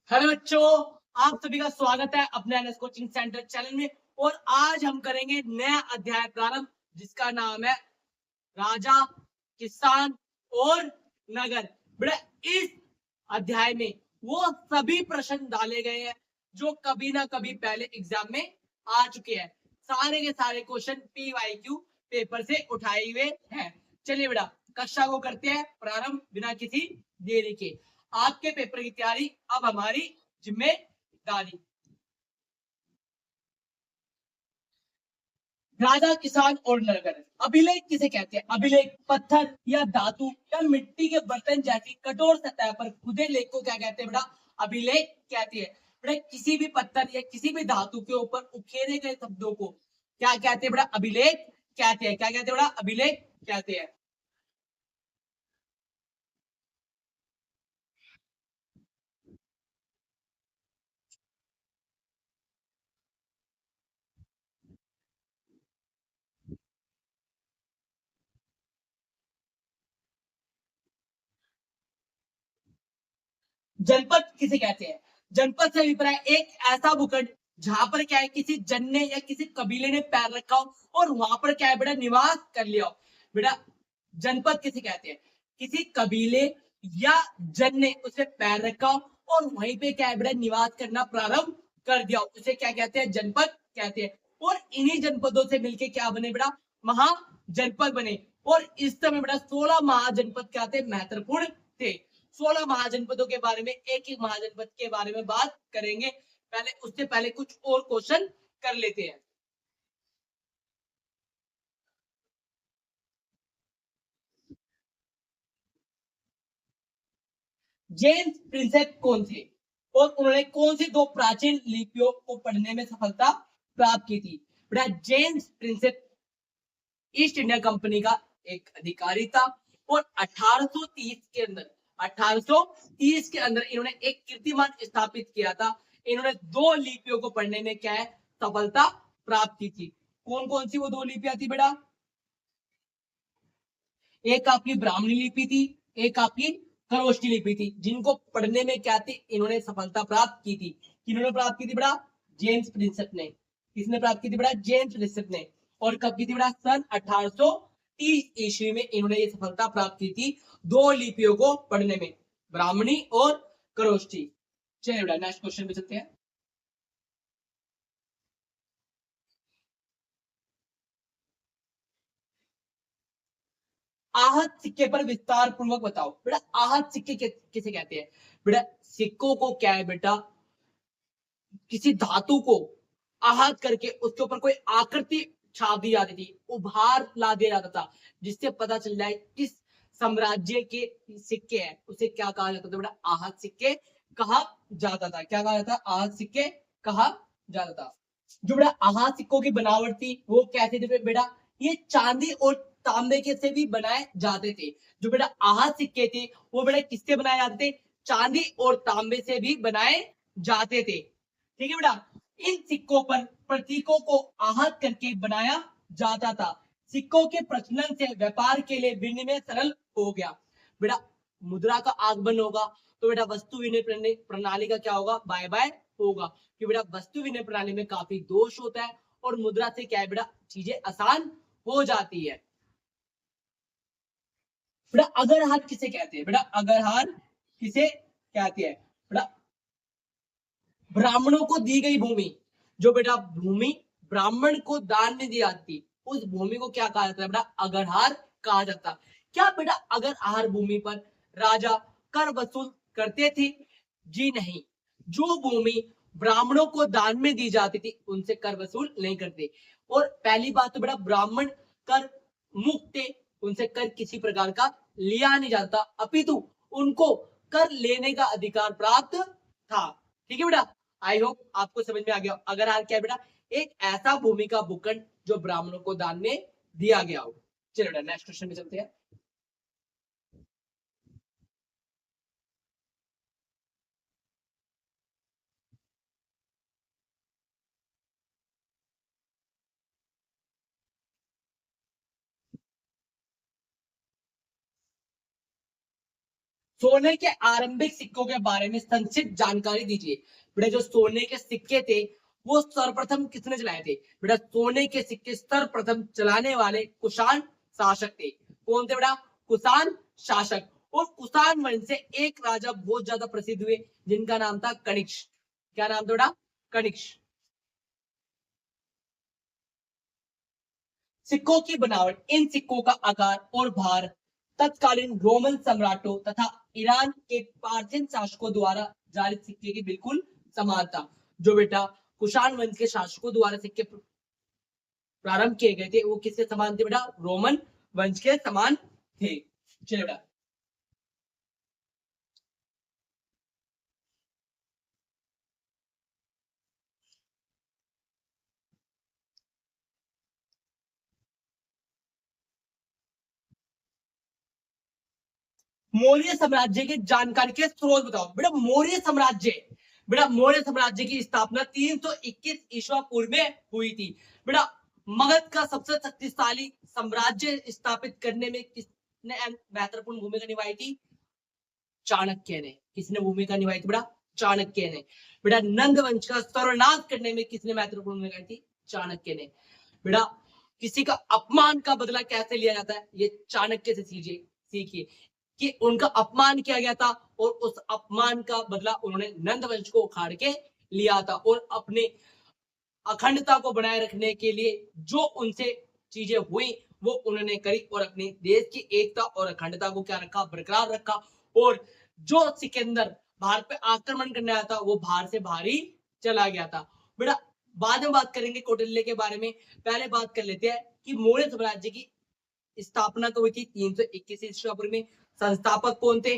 Hello बच्चों, आप सभी का स्वागत है अपने एनएस कोचिंग सेंटर चैनल में। और आज हम करेंगे नया अध्याय प्रारंभ, जिसका नाम है राजा, किसान और नगर। बेटा, इस अध्याय में वो सभी प्रश्न डाले गए हैं जो कभी ना कभी पहले एग्जाम में आ चुके हैं। सारे के सारे क्वेश्चन पीवाईक्यू पेपर से उठाए हुए हैं। चलिए बेटा, कक्षा को करते हैं प्रारंभ बिना किसी देरी के। आपके पेपर की तैयारी अब हमारी जिम्मेदारी। राजा, किसान और नगर। अभिलेख किसे कहते हैं? अभिलेख पत्थर या धातु या मिट्टी के बर्तन जैसी कठोर सतह पर खुदे लेख को क्या कहते हैं बेटा? अभिलेख कहती है। बेटा, किसी भी पत्थर या किसी भी धातु के ऊपर उकेरे गए शब्दों को क्या कहते हैं बेटा? अभिलेख कहते हैं। क्या कहते हैं बेटा? अभिलेख कहते हैं। जनपद किसे कहते हैं? जनपद से अभिप्राय एक ऐसा भूखंड जहां पर क्या है, किसी जन ने या किसी कबीले ने पैर रखा हो और वहां पर क्या है बेटा, निवास कर लिया हो। बेटा, जनपद किसे कहते हैं? किसी कबीले या जन ने उसे पैर रखा हो और वहीं पे क्या है बेटा, निवास करना प्रारंभ कर दिया हो, उसे क्या कहते हैं? जनपद कहते हैं। और इन्हीं जनपदों से मिलके क्या बने बेटा? महाजनपद बने। और इस समय बेटा 16 महाजनपद क्या थे? महत्वपूर्ण थे। 16 महाजनपदों के बारे में, एक एक महाजनपद के बारे में बात करेंगे। पहले उससे पहले कुछ और क्वेश्चन कर लेते हैं। जेम्स प्रिंसेप कौन थे और उन्होंने कौन सी दो प्राचीन लिपियों को पढ़ने में सफलता प्राप्त की थी? बेटा, James Prinsep east India company का एक अधिकारी था। और 1830 के अंदर 1830 के अंदर इन्होंने एक कीर्तिमान स्थापित किया था। इन्होंने दो लिपियों को पढ़ने में क्या है, सफलता प्राप्त की थी। कौन कौन सी वो दो लिपियां थी बेटा? एक आपकी ब्राह्मणी लिपि थी, एक आपकी खरोष्ठी लिपि थी, जिनको पढ़ने में क्या थी, इन्होंने सफलता प्राप्त की थी। किन्होंने प्राप्त की थी बेटा? जेम्स प्रिंसेप ने। किसने प्राप्त की थी बेटा? जेम्स प्रिंसेप ने। और कब की थी बेटा? सन 1830 ईस्वी में इन्होंने ये सफलता प्राप्त की थी, दो लिपियों को पढ़ने में, ब्राह्मणी और खरोष्ठी। चलिए बेटा, नेक्स्ट क्वेश्चन पे चलते हैं। आहत सिक्के पर विस्तार पूर्वक बताओ। बेटा, आहत सिक्के किसे कहते हैं? बेटा, सिक्कों को क्या है बेटा, किसी धातु को आहत करके उसके ऊपर कोई आकृति छाप दी जाती थी, उभार ला दिया जाता था, जिससे पता चल जाए किस साम्राज्य के सिक्के हैं। उसे क्या कहा जाता था बेटा? आहत सिक्के कहा जाता था। क्या कहा जाता? आहत सिक्के कहा जाता था। जो बेटा आहत सिक्कों की बनावट थी वो कैसे थे बेटा? ये चांदी और तांबे के से भी बनाए जाते थे। जो बेटा आहत सिक्के थे वो बेटा किससे बनाए जाते थे? चांदी और तांबे से भी बनाए जाते थे। ठीक है बेटा। इन सिक्कों पर प्रतीकों को आहत करके बनाया जाता था। सिक्कों के प्रचलन से व्यापार के लिए विनिमय सरल हो गया। बेटा, मुद्रा का आगमन होगा तो बेटा वस्तु विनिमय प्रणाली का क्या होगा? बाय बाय होगा। कि बेटा वस्तु विनिमय प्रणाली में काफी दोष होता है और मुद्रा से क्या है बेटा, चीजें आसान हो जाती है। बेटा, अगर हार किसे कहते हैं? बेटा, अगर हार किसे कहते हैं? बेटा, ब्राह्मणों को दी गई भूमि, जो बेटा भूमि ब्राह्मण को दान में दी जाती, उस भूमि को क्या कहा जाता है बेटा? अगरहार कहा जाता। क्या बेटा अगरहार भूमि पर राजा कर वसूल करते थे? जी नहीं। जो भूमि ब्राह्मणों को दान में दी जाती थी उनसे कर वसूल नहीं करते। और पहली बात तो बेटा ब्राह्मण कर मुक्त थे, उनसे कर किसी प्रकार का लिया नहीं जाता, अपितु उनको कर लेने का अधिकार प्राप्त था। ठीक है बेटा, आई होप आपको समझ में आ गया। अगर हार क्या है बेटा? एक ऐसा भूमि का भूखंड जो ब्राह्मणों को दान में दिया गया हो। चलो बेटा, नेक्स्ट क्वेश्चन में चलते हैं। सोने के आरंभिक सिक्कों के बारे में संक्षिप्त जानकारी दीजिए। बेटा जो सोने के सिक्के थे वो सर्वप्रथम किसने चलाए थे? बेटा सोने के सिक्के सर्वप्रथम चलाने वाले कुषाण शासक थे। कौन थे बेटा? कुषाण शासक। और कुषाण वंश से एक राजा बहुत ज्यादा प्रसिद्ध हुए जिनका नाम था कनिष्क। क्या नाम था बेटा? कनिष्क। सिक्कों की बनावट, इन सिक्कों का आकार और भार तत्कालीन रोमन सम्राटों तथा ईरान के पार्थियन शासकों द्वारा जारी सिक्के के बिल्कुल समान था। जो बेटा कुषाण वंश के शासकों द्वारा सिक्के प्रारंभ किए गए थे वो किसके समान थे बेटा? रोमन वंश के समान थे। चलिए बेटा, मौर्य साम्राज्य की जानकारी के स्रोत बताओ। बेटा मौर्य साम्राज्य, बेटा मौर्य साम्राज्य की स्थापना 321 ईसा पूर्व में हुई थी। बेटा मगध का सबसे शक्तिशाली साम्राज्य स्थापित करने में किसने महत्वपूर्ण भूमिका निभाई थी? चाणक्य ने। किसने भूमिका निभाई थी बेटा? चाणक्य ने। बेटा नंद वंश का सर्वनाश करने में किसने महत्वपूर्ण भूमिका निभाई थी? चाणक्य ने। बेटा किसी का अपमान का बदला कैसे लिया जाता है ये चाणक्य से सीखिए कि उनका अपमान किया गया था और उस अपमान का बदला उन्होंने नंद वंश को उखाड़ के लिया था और अपने अखंडता को बनाए रखने के लिए जो उनसे चीजें हुई वो उन्होंने करी और अपने देश की एकता और अखंडता को क्या रखा? बरकरार रखा। और जो सिकंदर भारत पे आक्रमण करने आया था वो बाहर से बाहर ही चला गया था। बेटा बाद में बात करेंगे कौटिल्य के बारे में, पहले बात कर लेते हैं कि मौर्य साम्राज्य की स्थापना तो हुई थी 321 ईसा पूर्व में। संस्थापक कौन थे?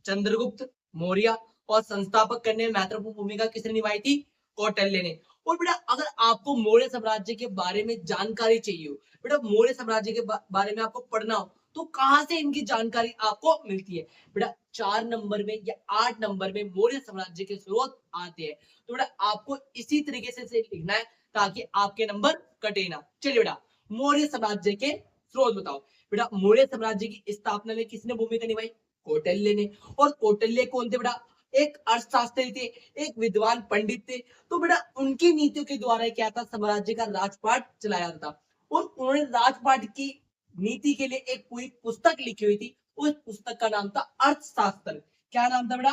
चंद्रगुप्त मौर्य। और संस्थापक करने में महत्वपूर्ण भूमिका किसने निभाई थी? कौटिल्य ने। और बेटा अगर आपको मौर्य साम्राज्य के बारे में जानकारी चाहिए हो, बेटा मौर्य साम्राज्य के बारे में आपको पढ़ना हो तो कहां से इनकी जानकारी आपको मिलती है? बेटा 4 नंबर में या 8 नंबर में मौर्य साम्राज्य के स्रोत आते हैं। तो बेटा आपको इसी तरीके से लिखना है ताकि आपके नंबर कटे ना। चलिए बेटा मौर्य साम्राज्य के स्रोत बताओ। बेटा मौर्य साम्राज्य की स्थापना में किसने भूमिका निभाई? कौटिल्य ने। और कौटिल्य कौन थे बेटा? एक अर्थशास्त्री थे, एक विद्वान पंडित थे। तो बेटा उनकी नीतियों के द्वारा क्या था? साम्राज्य का राजपाट चलाया जाता था। और उन्होंने राजपाट की नीति के लिए एक पूरी पुस्तक लिखी हुई थी। उस पुस्तक का नाम था अर्थशास्त्र। क्या नाम था बेटा?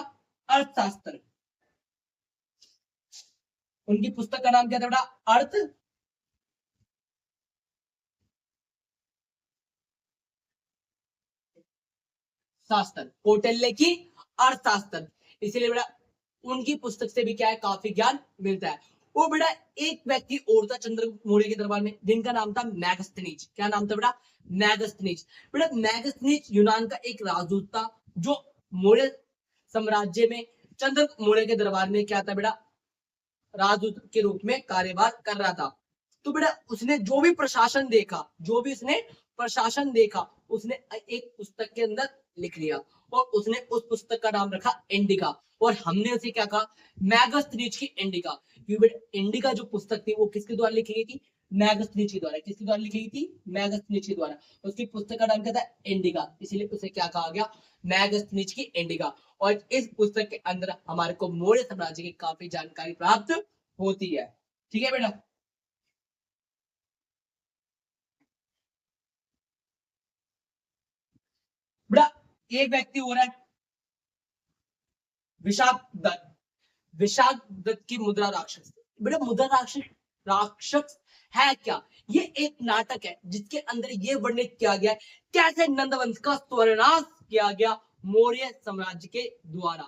अर्थशास्त्र। उनकी पुस्तक का नाम क्या था बेटा? अर्थ शास्त्र। कौटिल्य की अर्थशास्त्र। इसीलिए बेटा उनकी पुस्तक से भी क्या है? काफी ज्ञान मिलता है। वो बेटा एक व्यक्ति और था चंद्रगुप्त मौर्य के दरबार में जिनका नाम था मैगस्थनीज। क्या नाम था बेटा? मैगस्थनीज। बेटा मैगस्थनीज यूनान का एक राजदूत था जो मौर्य साम्राज्य में चंद्रगुप्त मौर्य के दरबार में क्या था बेटा? राजदूत के रूप में कार्यभार कर रहा था। तो बेटा उसने जो भी प्रशासन देखा, जो भी उसने प्रशासन देखा उसने एक पुस्तक के अंदर लिख लिया और उसने उस पुस्तक का नाम रखा इंडिका। और हमने उसे क्या कहा? मैगस्थनीज की इंडिका। क्योंकि बेटा इंडिका जो पुस्तक थी वो किसके द्वारा लिखी गई थी? मैगस्थनीज के द्वारा। किसके द्वारा लिखी गई थी? मैगस्थनीज के द्वारा। उसकी पुस्तक का नाम क्या था? इंडिका। इसीलिए उसे क्या कहा गया? मैगस्थनीज की इंडिका। और इस पुस्तक के अंदर हमारे को मौर्य साम्राज्य की काफी जानकारी प्राप्त होती है। ठीक है बेटा। बेटा एक व्यक्ति हो रहा है विशाख दत्त। विशाख दत्त की मुद्रा राक्षस। बेटा मुद्रा राक्षस राक्षस है क्या? ये एक नाटक है जिसके अंदर ये वर्णित किया गया है कैसे नंदवंश का स्वर्णाश किया गया मौर्य साम्राज्य के द्वारा।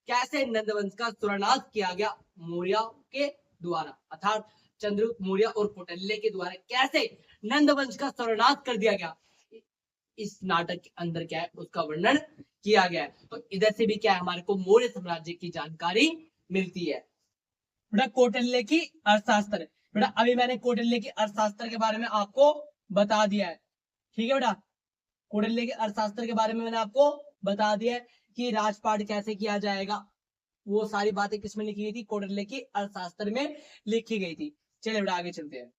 कैसे नंदवंश का स्वर्णाश किया गया मौर्य के द्वारा, अर्थात चंद्रगुप्त मौर्य और कौटिल्य के द्वारा कैसे नंदवंश का सर्वनाश कर दिया गया इस नाटक के अंदर क्या है उसका वर्णन किया गया है। तो इधर से भी क्या है हमारे को मौर्य साम्राज्य की जानकारी मिलती है। बेटा कौटिल्य की अर्थशास्त्र। बेटा अभी मैंने कौटिल्य की अर्थशास्त्र के बारे में आपको बता दिया है। ठीक है बेटा, कौटिल्य के अर्थशास्त्र के बारे में मैंने आपको बता दिया है कि राजपाट कैसे किया जाएगा। वो सारी बातें किसमें लिखी गई थी? कौटिल्य की अर्थशास्त्र में लिखी गई थी। चलिए बेटा आगे चलते हैं।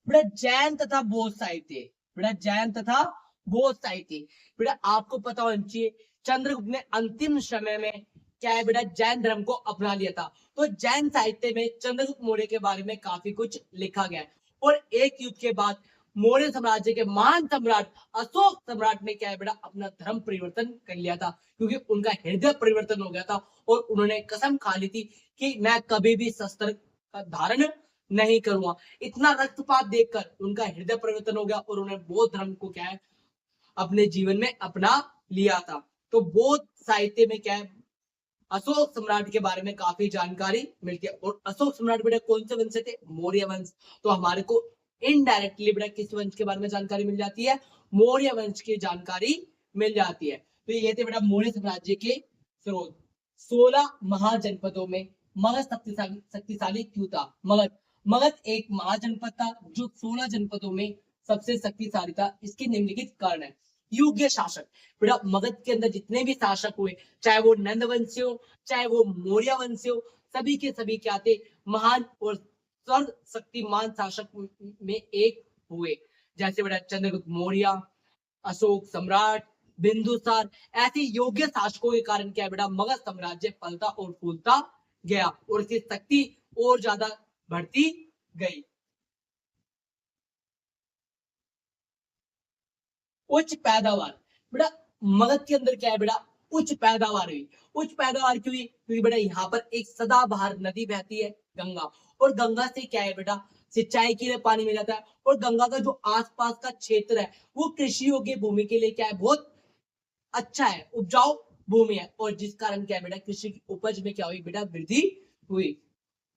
बेटा जैन तथा बौद्ध साहित्य। बेटा जैन तथा बौद्ध साहित्य। बेटा आपको पता होना चाहिए चंद्रगुप्त ने अंतिम समय में क्या है बेटा जैन धर्म को अपना लिया था। तो जैन साहित्य में चंद्रगुप्त मौर्य के बारे में काफी कुछ लिखा गया है। और एक युद्ध के बाद मौर्य साम्राज्य के महान सम्राट अशोक सम्राट ने क्या है बेटा अपना धर्म परिवर्तन कर लिया था, क्योंकि उनका हृदय परिवर्तन हो गया था और उन्होंने कसम खा ली थी कि मैं कभी भी शस्त्र का धारण नहीं करूंगा। इतना रक्तपात देखकर उनका हृदय परिवर्तन हो गया और उन्होंने बौद्ध धर्म को क्या है अपने जीवन में अपना लिया था। तो बौद्ध साहित्य में क्या है अशोक सम्राट के बारे में काफी जानकारी मिलती है। और अशोक सम्राट बेटा कौन से वंश से थे? मौर्य वंश। तो हमारे को इनडायरेक्टली बेटा किस वंश के बारे में जानकारी मिल जाती है? मौर्य वंश की जानकारी मिल जाती है। तो ये थे बेटा मौर्य साम्राज्य के स्रोत। 16 महाजनपदों में मगध शक्तिशाली क्यों था? मगध एक महाजनपद था जो 16 जनपदों में सबसे शक्तिशाली था। इसके निम्नलिखित कारण है। योग्य शासक। बेटा मगध के अंदर जितने भी शासक हुए, चाहे वो नंद वंशी हो, चाहे वो मौर्य वंशी हो, सभी के सभी क्या थे? महान और सर्वशक्तिमान शासक में एक हुए। जैसे बेटा चंद्रगुप्त मौर्य, अशोक सम्राट, बिंदुसार, ऐसे योग्य शासकों के कारण क्या है बेटा मगध साम्राज्य फलता और फूलता गया और इसकी शक्ति और ज्यादा बढ़ती गई। उच्च पैदावार। बेटा मगध के अंदर क्या है बेटा उच्च पैदावार हुई। उच्च पैदावार क्यों हुई? क्योंकि बेटा यहाँ पर एक सदाबहार नदी बहती है गंगा, और गंगा से क्या है बेटा सिंचाई के लिए पानी मिल जाता है। और गंगा का जो आसपास का क्षेत्र है वो कृषि योग्य भूमि के लिए क्या है बहुत अच्छा है, उपजाऊ भूमि है। और जिस कारण क्या है बेटा कृषि की उपज में क्या हुई बेटा वृद्धि हुई।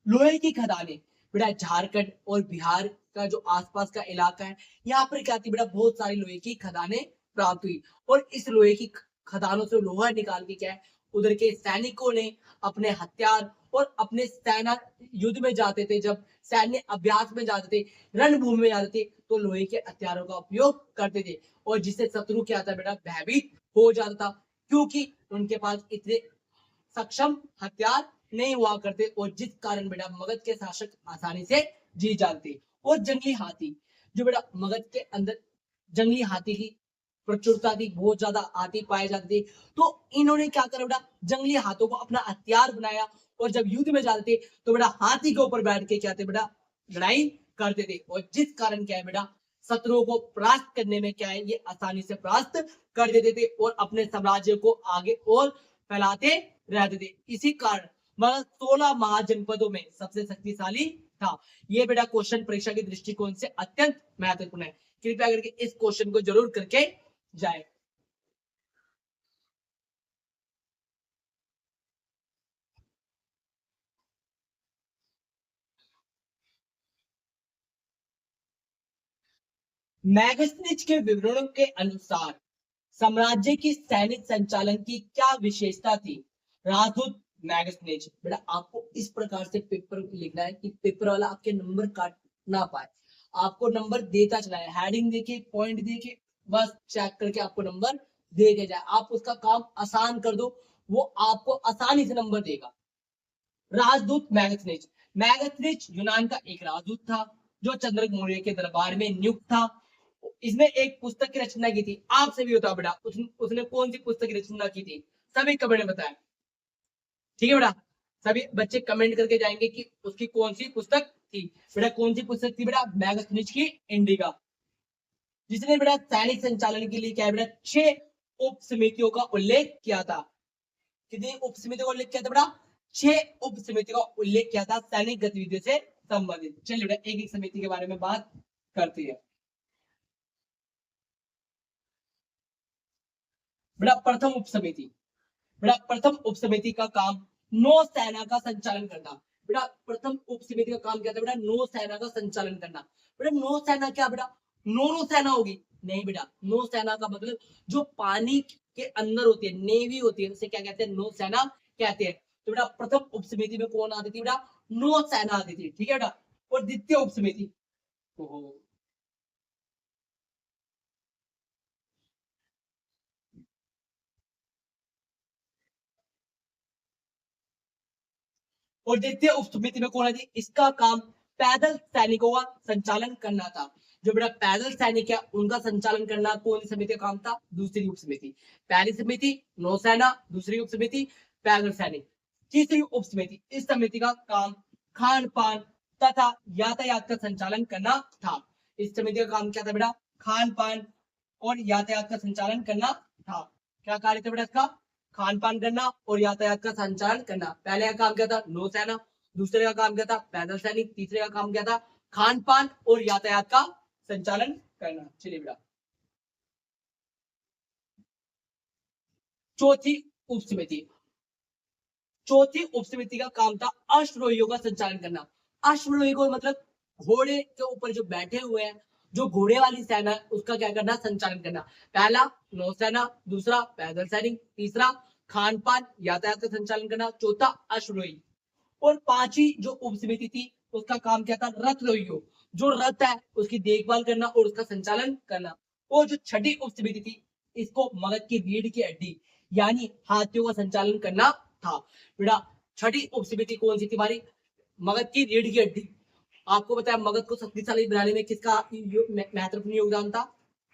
लोहे की खदानें। बेटा झारखंड और बिहार का जो आसपास का इलाका है यहाँ पर क्या थी बेटा बहुत सारी लोहे की खदानें प्राप्त हुई। और इस लोहे की खदानों से लोहा निकाल के क्या है उधर के सैनिकों ने अपने हथियार और अपने सेना युद्ध में जाते थे, जब सैन्य अभ्यास में जाते थे, रणभूमि में जाते थे, तो लोहे के हथियारों का उपयोग करते थे। और जिससे शत्रु क्या था बेटा भयभीत हो जाता था, क्योंकि उनके पास इतने सक्षम हथियार नहीं हुआ करते और जिस कारण बेटा मगध के शासक आसानी से जीत जाते। और जंगली हाथी। जो बेटा मगध के अंदर जंगली हाथी की प्रचुरता थी, बहुत ज्यादा हाथी पाए जाते थे। तो इन्होंने क्या करा बेटा जंगली हाथों को अपना हथियार बनाया और जब युद्ध में जाते थे तो बेटा हाथी के ऊपर बैठ के क्या थे बेटा लड़ाई करते थे। और जिस कारण क्या है बेटा शत्रुओं को परास्त करने में क्या है ये आसानी से परास्त कर देते थे और अपने साम्राज्य को आगे और फैलाते रहते थे। इसी कारण मगध 16 महाजनपदों में सबसे शक्तिशाली था। ये बेटा क्वेश्चन परीक्षा के दृष्टिकोण से अत्यंत महत्वपूर्ण है। कृपया करके इस क्वेश्चन को जरूर करके जाए। मैगस्निच के विवरणों के अनुसार साम्राज्य की सैनिक संचालन की क्या विशेषता थी? राजदूत मैगस्निच। बेटा आपको इस प्रकार से पेपर लिखना है कि पेपर वाला आपके नंबर काट ना पाए। आपको नंबर देता चला है, हेडिंग देके पॉइंट देके बस चेक करके आपको नंबर दे के जाए। आप उसका काम आसान कर दो, वो आपको आसानी से नंबर देगा। राजदूत मैगथनीज। मैगथनीज यूनान का एक राजदूत था जो चंद्रगुप्त मौर्य के दरबार में नियुक्त था। इसने एक पुस्तक की रचना की थी। आपसे भी होता बेटा उसने कौन सी पुस्तक की रचना की थी? सभी कमेंट में बताएं। ठीक है बेटा, सभी बच्चे कमेंट करके जाएंगे कि उसकी कौन सी पुस्तक थी। बेटा कौन सी पुस्तक थी बेटा? मैगथनीज की इंडिका, जिसने बेटा सैनिक संचालन के लिए क्या है बेटा 6 उप समितियों का उल्लेख किया था। कितनी उप समितियों का उल्लेख किया था बेटा? 6 उप समितियों का उल्लेख किया था सैनिक गतिविधियों से संबंधित। चलिए बेटा एक एक समिति के बारे में बात करते हैं। बेटा प्रथम उप समिति। बेटा प्रथम उप समिति का काम नौसेना का संचालन करना। बेटा प्रथम उप समिति का काम क्या था बेटा? नौसेना का संचालन करना। बेटा नौसेना क्या बेटा नौ सेना होगी? नहीं बेटा, नौसेना का मतलब जो पानी के अंदर होती है, नेवी होती है, उसे क्या कहते हैं? नौसेना कहते हैं। तो बेटा प्रथम उप समिति में कौन आती थी बेटा? नौसेना आती थी। ठीक है बेटा। और द्वितीय उप समिति, और द्वितीय उप समिति में कौन है? इसका काम पैदल सैनिकों का संचालन करना था। जो बेटा पैदल सैनिक है उनका संचालन करना कौन सी समिति का काम था? दूसरी उप समिति। पहली समिति नौसेना, दूसरी उप समिति पैदल सैनिक, तीसरी उप समिति, इस समिति का काम खान पान तथा यातायात का संचालन करना था। इस समिति का काम क्या था बेटा? खान पान और यातायात का संचालन करना था। क्या कार्य था बेटा इसका? खान पान करना और यातायात का संचालन करना। पहले का काम क्या था? नौसेना, दूसरे का काम क्या था? पैदल सैनिक, तीसरे का काम क्या था? खान पान और यातायात का संचालन करना। चलिए बेटा, चौथी उप समिति, चौथी उप समिति का काम था अश्वरोहियों का संचालन करना। अश्वरोही को मतलब घोड़े के ऊपर जो बैठे हुए हैं, जो घोड़े वाली सेना है, उसका क्या करना? संचालन करना। पहला नौसेना, दूसरा पैदल सैनिक, तीसरा खान पान यातायात का संचालन करना, चौथा अश्वरोही। और पांचवी जो उप समिति थी उसका काम क्या था? रथ रोहियों, जो रथ है उसकी देखभाल करना और उसका संचालन करना। और जो छठी उप समिति थी इसको मगध की रीढ़ की हड्डी यानी हाथियों का संचालन करना था। बेटा छठी उप समिति कौन सी थी हमारी? मगध की रीढ़ की हड्डी। आपको बताया मगध को शक्तिशाली बनाने में किसका महत्वपूर्ण योगदान था?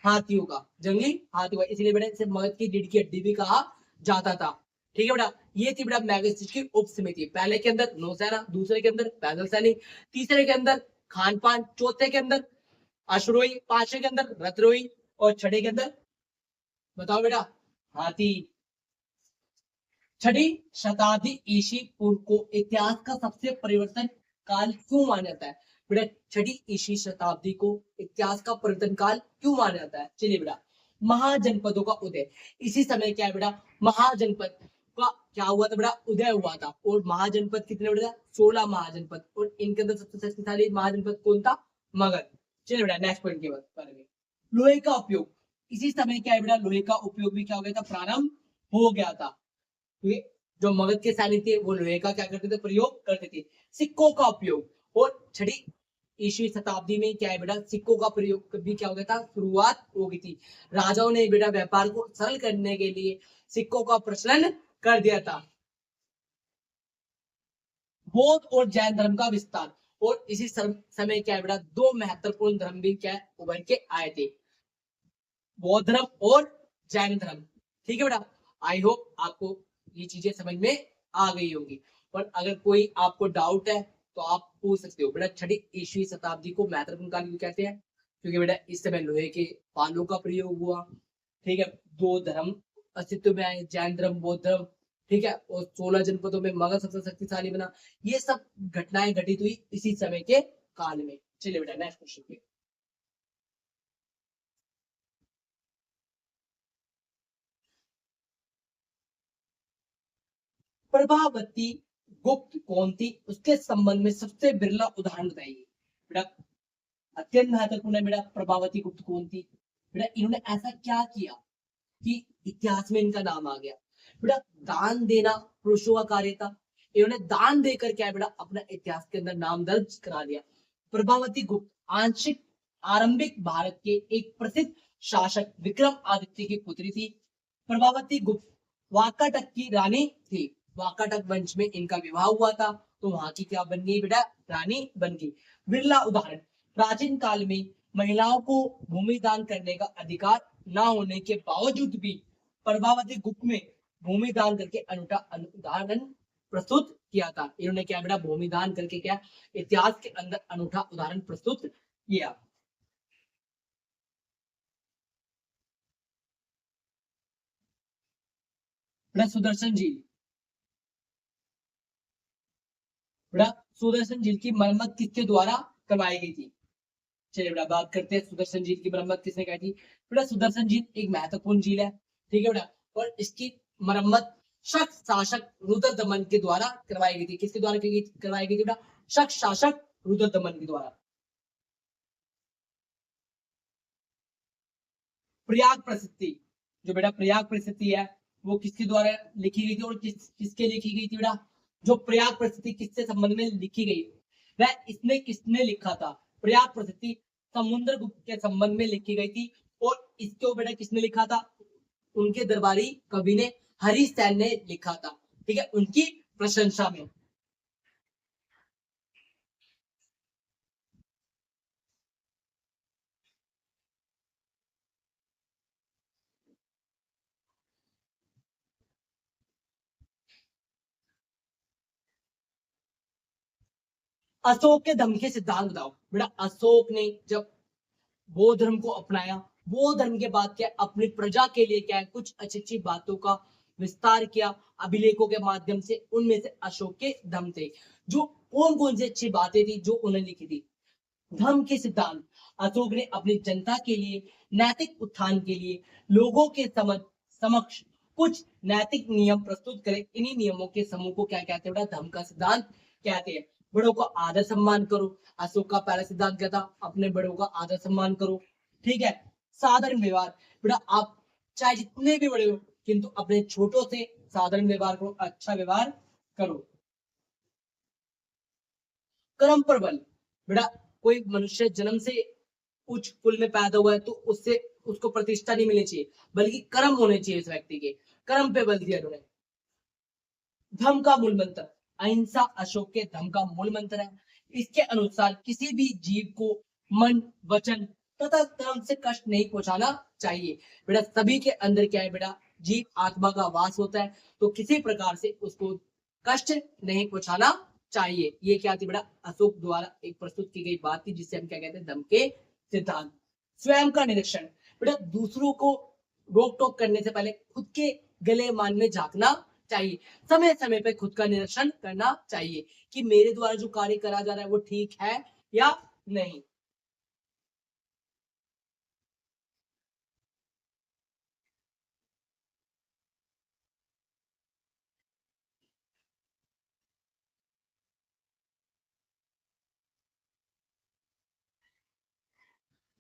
हाथियों का, जंगली हाथियों का, इसलिए बेटा इसे मगध की रीढ़ की हड्डी भी कहा जाता था। ठीक है बेटा, ये थी बेटा मैगस्टिच की उप समिति। पहले के अंदर नौसेना, दूसरे के अंदर पैदल सैनिक, तीसरे के अंदर खान पान, चौथे के अंदर अश्वरोही, पांचवे के अंदर रथरोही और छठे के अंदर बताओ बेटा हाथी। छठी शताब्दी ईसी पूर्व को इतिहास का सबसे परिवर्तन काल क्यों माना जाता है? बेटा छठी ईसी शताब्दी को इतिहास का परिवर्तन काल क्यों माना जाता है? चलिए बेटा, महाजनपदों का उदय, इसी समय क्या है बेटा? महाजनपद का क्या हुआ था बेटा? उदय हुआ था। और महाजनपद कितने बेटा? 16 महाजनपद। और इनके अंदर सबसे शक्तिशाली महाजनपद कौन था? मगध। चलिए बेटा नेक्स्ट पॉइंट के बारे में, लोहे का उपयोग, इसी समय क्या है बेटा? लोहे का उपयोग भी क्या हो गया था? प्रारंभ हो गया था। जो मगध के सैनिक थे वो लोहे का क्या करते थे? प्रयोग करते थे। सिक्कों का उपयोग, और छठी ईस्वी शताब्दी में क्या है बेटा? सिक्कों का प्रयोग भी क्या हो गया था? शुरुआत हो गई थी। राजाओं ने बेटा व्यापार को सरल करने के लिए सिक्कों का प्रचलन कर दिया था। बौद्ध और जैन धर्म का विस्तार, और इसी समय क्या है बेटा? दो महत्वपूर्ण धर्म भी क्या उभर के आए थे, बौद्ध धर्म और जैन धर्म। ठीक है बेटा, आई होप आपको ये चीजें समझ में आ गई होगी। और अगर कोई आपको डाउट है तो आप पूछ सकते हो। बेटा छठी ईस्वी शताब्दी को महत्वपूर्ण काल क्यों कहते हैं? क्योंकि बेटा इस समय लोहे के पालों का प्रयोग हुआ। ठीक है, दो धर्म अस्तित्व में आए, जैन धर्म, बौद्ध धर्म। ठीक है, और 16 जनपदों में मगध सबसे शक्तिशाली बना। ये सब घटनाएं घटित हुई इसी समय के काल में। चलिए बेटा नेक्स्ट क्वेश्चन पे, प्रभावती गुप्त कौन थी? उसके संबंध में सबसे बिरला उदाहरण बताइए। बेटा अत्यंत महत्वपूर्ण है बेटा, प्रभावती गुप्त कौन थी? बेटा इन्होंने ऐसा क्या किया कि इतिहास में इनका नाम आ गया? बेटा दान देना पुरुषों का कार्य था। इन्होंने दान देकर क्या है बेटा? अपना इतिहास के अंदर नाम दर्ज करा दिया। प्रभावती गुप्त आंशिक आरंभिक भारत के एक प्रसिद्ध शासक विक्रम आदित्य की पुत्री थी। प्रभावती गुप्त वाकाटक की रानी थी। वाकाटक वंश में इनका विवाह हुआ था, तो वहां की क्या बन गई बेटा? रानी बन गई। बिरला उदाहरण, प्राचीन काल में महिलाओं को भूमि दान करने का अधिकार न होने के बावजूद भी प्रभावती गुप्त में भूमि दान करके अनूठा उदाहरण प्रस्तुत किया था। इन्होंने क्या बेटा? भूमि दान करके क्या इतिहास के अंदर अनूठा उदाहरण प्रस्तुत किया। बेटा सुदर्शन झील, बेटा सुदर्शन झील की मरम्मत किसके द्वारा करवाई गई थी? चलिए बेटा बात करते हैं सुदर्शन झील की मरम्मत किसने की थी। बेटा सुदर्शन झील एक महत्वपूर्ण झील है। ठीक है बेटा, और इसकी मरम्मत शक शासक रुद्र दमन के द्वारा करवाई गई थी। किसके द्वारा करवाई गई थी बेटा? शक शासक रुद्र दमन के द्वारा। प्रयाग प्रसिद्धि, जो बेटा प्रयाग प्रसिद्धि है वो किसके द्वारा लिखी गई थी और किसके लिखी गई थी बेटा? जो प्रयाग प्रसिद्धि किससे संबंध में लिखी गई, वह इसने किसने लिखा था? प्रयाग प्रसिद्धि समुद्र गुप्त के संबंध में लिखी गई थी। और इसको बेटा किसने लिखा था? उनके दरबारी कवि ने हरि सेन ने लिखा था। ठीक है, उनकी प्रशंसा में। अशोक के धर्म के सिद्धांत बताओ। बेटा अशोक ने जब बौद्ध धर्म को अपनाया, बौद्ध धर्म के बाद क्या अपनी प्रजा के लिए क्या है कुछ अच्छी अच्छी बातों का विस्तार किया अभिलेखों के माध्यम से। उनमें से अशोक के धर्म थे, जो कौन कौन सी अच्छी बातें थी जो उन्होंने लिखी थी। धर्म के सिद्धांत, अशोक ने अपनी जनता के लिए नैतिक उत्थान के लिए लोगों के समक्ष कुछ नैतिक नियम प्रस्तुत करे। इन्हीं नियमों के समूह को क्या कहते हैं बेटा, धर्म का सिद्धांत कहते हैं। बड़ों का आदर सम्मान करो, अशोक का पहला सिद्धांत क्या था, अपने बड़ों का आदर सम्मान करो। ठीक है, साधारण व्यवहार, बेटा आप चाहे जितने भी बड़े हो किंतु अपने छोटों से साधारण व्यवहार करो, अच्छा व्यवहार करो। कर्म पर बल, बेटा कोई मनुष्य जन्म से उच्च कुल में पैदा हुआ है तो उससे उसको प्रतिष्ठा नहीं मिलनी चाहिए, बल्कि कर्म होने चाहिए इस व्यक्ति के। कर्म पे बल दिया उन्होंने। धर्म का मूल मंत्र, अहिंसा अशोक के धर्म का मूल मंत्र है। इसके अनुसार किसी भी जीव को मन, वचन तथा कर्म से कष्ट नहीं पहुंचाना चाहिए। बेटा सभी के अंदर क्या है बेटा, जीव आत्मा का वास होता है, तो किसी प्रकार से उसको कष्ट नहीं पहुंचाना चाहिए। ये क्या थी बेटा, अशोक द्वारा एक प्रस्तुत की गई बात थी, जिसे हम क्या कहते हैं, धर्म के सिद्धांत। स्वयं का निरीक्षण, बेटा दूसरों को रोक टोक करने से पहले खुद के गले मान में झांकना चाहिए। समय समय पे खुद का निरीक्षण करना चाहिए कि मेरे द्वारा जो कार्य करा जा रहा है वो ठीक है या नहीं।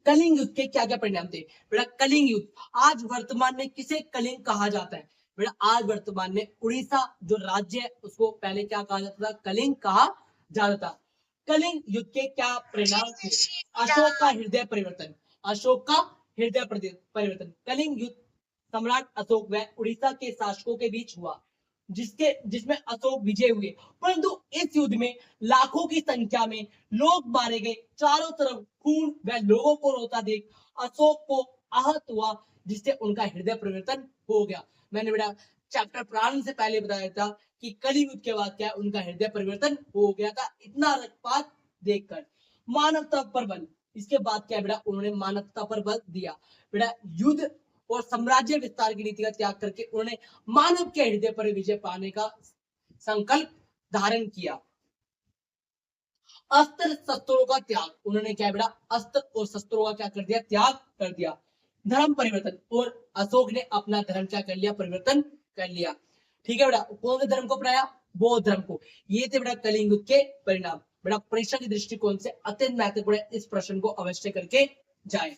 कलिंग युद्ध के क्या क्या परिणाम थे बेटा, कलिंग युद्ध, आज वर्तमान में किसे कलिंग कहा जाता है बेटा, आज वर्तमान में उड़ीसा जो राज्य है उसको पहले क्या कहा जाता था, कलिंग कहा जाता था। कलिंग युद्ध के क्या परिणाम थे, अशोक का हृदय परिवर्तन, अशोक का हृदय परिवर्तन। कलिंग युद्ध सम्राट अशोक व उड़ीसा के शासकों के बीच हुआ, जिसमें अशोक विजय हुए, परंतु इस युद्ध में लाखों की संख्या में लोग मारे गए। चारों तरफ खून व लोगों को रोता देख अशोक को आहत हुआ, जिससे उनका हृदय परिवर्तन हो गया। मैंने बेटा चैप्टर प्रारंभ से पहले बताया था कि कलियुग के बाद क्या उनका हृदय परिवर्तन हो गया था, इतना रक्तपात देखकर। मानवता पर बल, इसके बाद क्या बेटा, उन्होंने मानवता पर बल दिया। बेटा युद्ध और साम्राज्य विस्तार की नीति का त्याग करके उन्होंने मानव के हृदय पर विजय पाने का संकल्प धारण किया। अस्त्र शस्त्रों का त्याग, उन्होंने क्या बेटा, अस्त्र और शस्त्रों का क्या कर दिया, त्याग कर दिया। धर्म परिवर्तन, और अशोक ने अपना धर्म क्या कर लिया, परिवर्तन कर लिया। ठीक है बेटा, कौन से धर्म को अपनाया, बौद्ध धर्म को। ये थे बेटा कलिंग युद्ध के परिणाम। बेटा परीक्षा के दृष्टिकोण से अत्यंत महत्वपूर्ण है, इस प्रश्न को अवश्य करके जाए।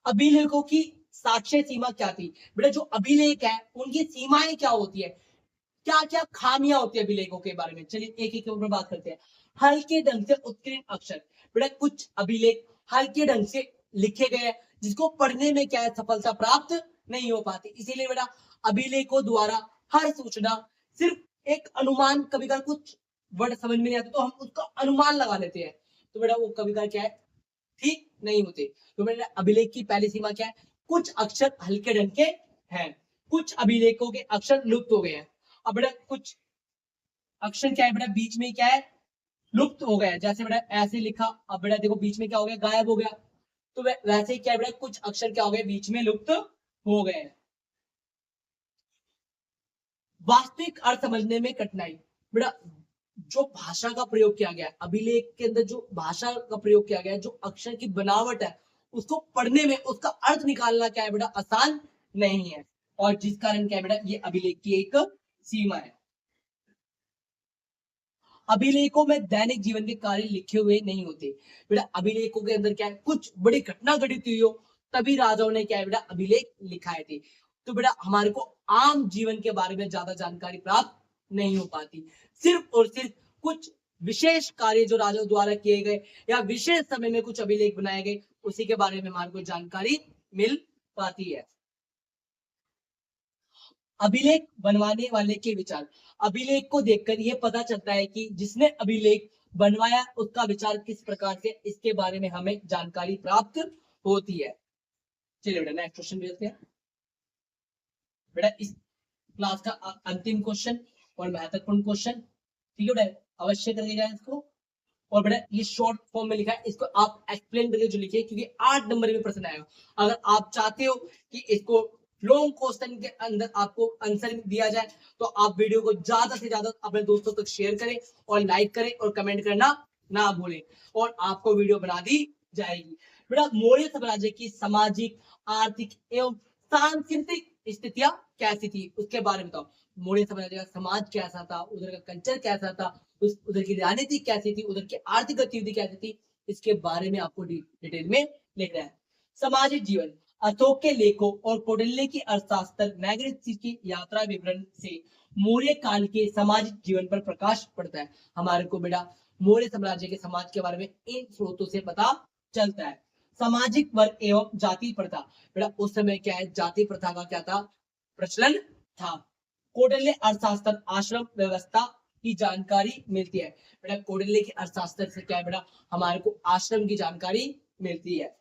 अभिलेखों की साक्ष्य सीमा क्या थी बेटा, जो अभिलेख है उनकी सीमाएं क्या होती है, क्या क्या खामियां होती है अभिलेखों के बारे में, चलिए एक एक के ऊपर बात करते हैं। हल्के ढंग से उत्कीर्ण अक्षर, बेटा कुछ अभिलेख हल्के ढंग से लिखे गए हैं, जिसको पढ़ने में क्या है, सफलता प्राप्त नहीं हो पाती। इसीलिए बेटा अभिलेखों द्वारा हर सूचना सिर्फ एक अनुमान, कभी कभी कुछ वर्ड समझ में नहीं आते तो हम उसका अनुमान लगा लेते हैं, तो बेटा वो कभी कभी क्या है, ठीक नहीं होते। तो मैंने अभिलेख की पहली सीमा क्या है, कुछ अक्षर हल्के ढंग के हैं, कुछ अभिलेखों के अक्षर लुप्त हो गए हैं। अब बेटा कुछ अक्षर क्या है बेटा, बीच में क्या है, लुप्त हो गया, जैसे बेटा ऐसे लिखा, अब बेटा देखो बीच में क्या हो गया, गायब हो गया। तो वैसे ही क्या है बेटा, कुछ अक्षर क्या हो गए, बीच में लुप्त हो गए। वास्तविक अर्थ समझने में कठिनाई, बेटा जो भाषा का प्रयोग किया गया है अभिलेख के अंदर, जो भाषा का प्रयोग किया गया है, जो अक्षर की बनावट है, उसको पढ़ने में उसका अर्थ निकालना क्या है बेटा, आसान नहीं है। और जिस कारण क्या है बेटा, ये अभिलेख की एक सीमा है। अभिलेखों में दैनिक जीवन के कार्य लिखे हुए नहीं होते बेटा, अभिलेखों के अंदर क्या है, कुछ बड़ी घटना घटित हुई हो तभी राजाओं ने क्या है बेटा, अभिलेख लिखाए थे। तो बेटा हमारे को आम जीवन के बारे में ज्यादा जानकारी प्राप्त नहीं हो पाती, सिर्फ और सिर्फ कुछ विशेष कार्य जो राजाओं द्वारा किए गए या विशेष समय में कुछ अभिलेख बनाए गए, उसी के बारे में हमारे को जानकारी मिल पाती है। अभिलेख बनवाने वाले के विचार, अभिलेख को देखकर यह पता चलता है कि जिसने अभिलेख बनवाया उसका विचार किस प्रकार से, इसके बारे में हमें जानकारी प्राप्त होती है। चलिए बेटा नेक्स्ट क्वेश्चन देखते हैं। बेटा इस क्लास का अंतिम क्वेश्चन और महत्वपूर्ण क्वेश्चन, ठीक है बेटा, अवश्य करके जाए इसको। और बेटा ये शॉर्ट फॉर्म में लिखा है, इसको आप एक्सप्लेन करके जो लिखिए, क्योंकि 8 नंबर में प्रश्न आएगा। अगर आप चाहते हो कि इसको लॉन्ग क्वेश्चन के अंदर आपको आंसर दिया जाए, तो आप वीडियो को ज्यादा से ज्यादा अपने दोस्तों तक शेयर करें और लाइक करें और कमेंट करना ना भूलें, और आपको वीडियो बना दी जाएगी। बेटा मौर्य साम्राज्य की सामाजिक, आर्थिक एवं सांस्कृतिक स्थितियां कैसी थी, उसके बारे में बताओ। मौर्य साम्राज्य का समाज कैसा था, उधर का कल्चर कैसा था, उधर की राजनीति कैसी थी, उधर की आर्थिक गतिविधि कैसी थी, इसके बारे में आपको डिटेल में लिखना है। सामाजिक जीवन, अशोक के लेखों और कौटिल्य की अर्थशास्त्र मैगनीज की यात्रा विवरण से मौर्य काल के सामाजिक जीवन पर प्रकाश पड़ता है। हमारे को बेटा मौर्य साम्राज्य के समाज के बारे में इन स्रोतों से पता चलता है। सामाजिक वर्ग एवं जाति प्रथा, बेटा उस समय क्या है, जाति प्रथा का क्या था, प्रचलन था। कौटिल्य अर्थशास्त्र, आश्रम व्यवस्था की जानकारी मिलती है। बेटा कौटिल्य के अर्थशास्त्र से क्या है बेटा, हमारे को आश्रम की जानकारी मिलती है।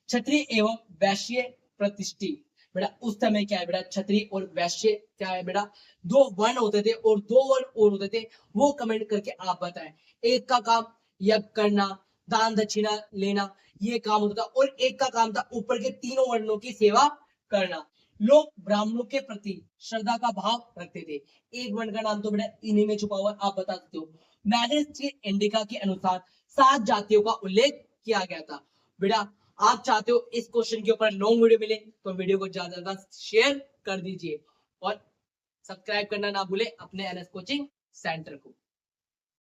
क्षत्रिय एवं वैश्य प्रतिष्ठी, बेटा उस समय क्या है बेटा, क्षत्रिय और वैश्य क्या है बेटा, दो वर्ण होते थे, और दो वर्ण और होते थे, वो कमेंट करके आप बताएं। एक का काम यज्ञ करना, दान दक्षिणा लेना, ये काम होता था, और एक का काम था ऊपर के तीनों वर्णों की सेवा करना। लोग ब्राह्मणों के प्रति श्रद्धा का भाव रखते थे। एक वर्ण का नाम तो बेटा इन्हीं में छुपा हुआ, आप बता सकते हो। मैग्नेस इंडिका के अनुसार 7 जातियों का उल्लेख किया गया था। बेटा आप चाहते हो इस क्वेश्चन के ऊपर लॉन्ग वीडियो मिले, तो वीडियो को ज्यादा ज्यादा शेयर कर दीजिए, और सब्सक्राइब करना ना भूले अपने एनएस कोचिंग सेंटर को।